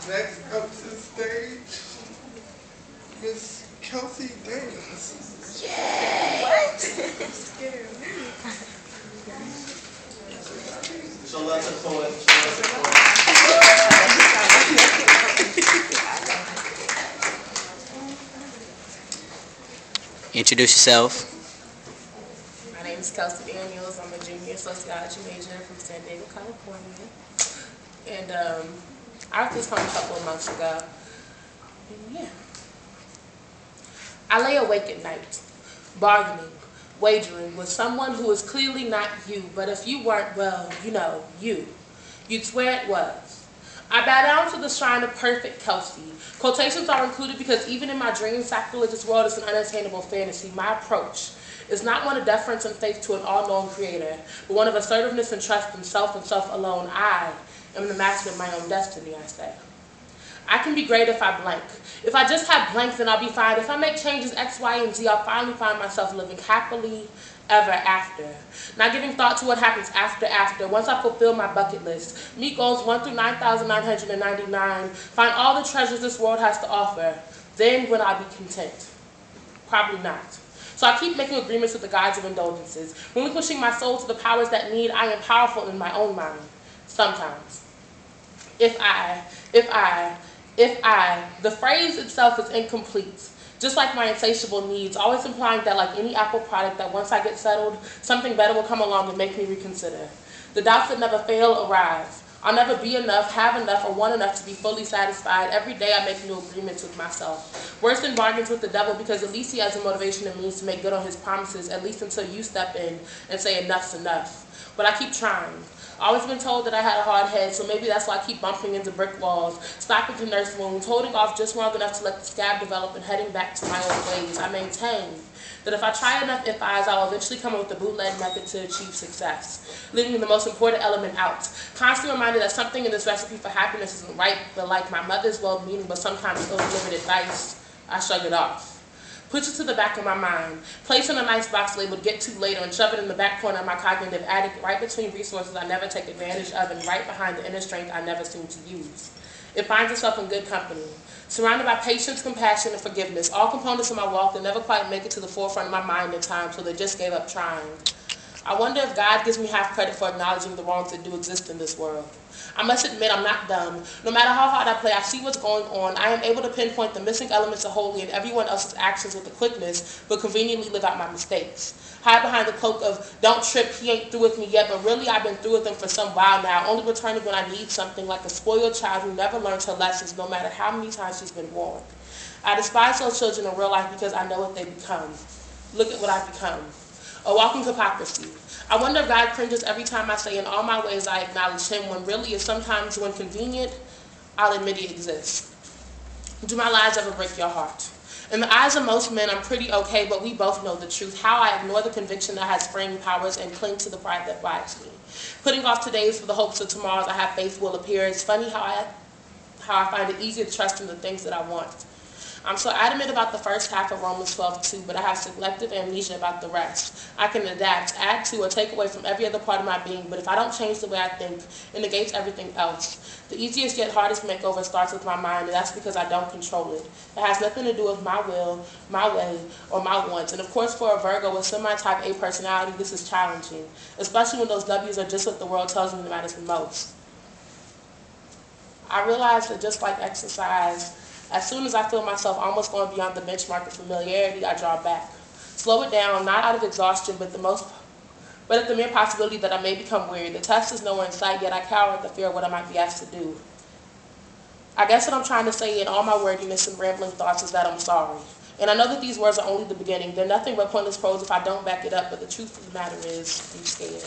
Next up to the stage, Miss Kelsey Daniels. What? Show love to the poet. Show love to the poet. Introduce yourself. My name is Kelsey Daniels. I'm a junior sociology major from San Diego, California. And I was just home a couple of months ago. And yeah. I lay awake at night, bargaining, wagering with someone who is clearly not you, but if you weren't, well, you know, you'd swear it was. I bow down to the shrine of perfect Kelsey. Quotations are included because even in my dream sacrilegious world is an unattainable fantasy. My approach is not one of deference and faith to an all-knowing creator, but one of assertiveness and trust in self and self alone. I am the master of my own destiny, I say. I can be great if I blank. If I just have blank, then I'll be fine. If I make changes X, Y, and Z, I'll finally find myself living happily ever after. Not giving thought to what happens after. Once I fulfill my bucket list. Meet goals 1 through 9,999. Find all the treasures this world has to offer. Then will I be content? Probably not. So I keep making agreements with the gods of indulgences. Relinquishing my soul to the powers that need, I am powerful in my own mind. Sometimes. If I, the phrase itself is incomplete. Just like my insatiable needs, always implying that like any Apple product that once I get settled, something better will come along and make me reconsider. The doubts that never fail arise. I'll never be enough, have enough, or want enough to be fully satisfied. Every day I make new agreements with myself. Worse than bargains with the devil, because at least he has a motivation and means to make good on his promises, at least until you step in and say enough's enough. But I keep trying. Always been told that I had a hard head, so maybe that's why I keep bumping into brick walls, stopping to nurse wounds, holding off just long enough to let the scab develop and heading back to my old ways. I maintain that if I try enough if-I's, I will eventually come up with the bootleg method to achieve success, leaving the most important element out. Constantly reminded that something in this recipe for happiness isn't right, but like my mother's well-meaning but sometimes ill-delivered advice, I shrug it off. Push it to the back of my mind, place in a nice box labeled "Get to later" and shove it in the back corner of my cognitive attic, right between resources I never take advantage of and right behind the inner strength I never seem to use. It finds itself in good company, surrounded by patience, compassion, and forgiveness, all components of my walk that never quite make it to the forefront of my mind at times, so they just gave up trying. I wonder if God gives me half credit for acknowledging the wrongs that do exist in this world. I must admit I'm not dumb. No matter how hard I play, I see what's going on. I am able to pinpoint the missing elements of wholly in everyone else's actions with a quickness, but conveniently live out my mistakes. Hide behind the cloak of, don't trip, he ain't through with me yet, but really I've been through with him for some while now, only returning when I need something, like a spoiled child who never learned her lessons no matter how many times she's been warned. I despise those children in real life because I know what they become. Look at what I've become. A walking hypocrisy. I wonder if God cringes every time I say in all my ways I acknowledge him, when really is sometimes when convenient, I'll admit he exists. Do my lies ever break your heart? In the eyes of most men, I'm pretty okay, but we both know the truth. How I ignore the conviction that has spring powers and cling to the pride that rides me. Putting off today's for the hopes of tomorrow's I have faith will appear. It's funny how I find it easier to trust in the things that I want. I'm so adamant about the first half of Romans 12:2, but I have selective amnesia about the rest. I can adapt, add to, or take away from every other part of my being, but if I don't change the way I think, it negates everything else. The easiest yet hardest makeover starts with my mind, and that's because I don't control it. It has nothing to do with my will, my way, or my wants. And of course, for a Virgo with semi-type A personality, this is challenging, especially when those W's are just what the world tells me matters the most. I realize that just like exercise, as soon as I feel myself almost going beyond the benchmark of familiarity, I draw back. Slow it down, not out of exhaustion, but at the mere possibility that I may become weary. The test is nowhere in sight, yet I cower at the fear of what I might be asked to do. I guess what I'm trying to say in all my wordiness and rambling thoughts is that I'm sorry. And I know that these words are only the beginning. They're nothing but pointless prose if I don't back it up, but the truth of the matter is, I'm scared.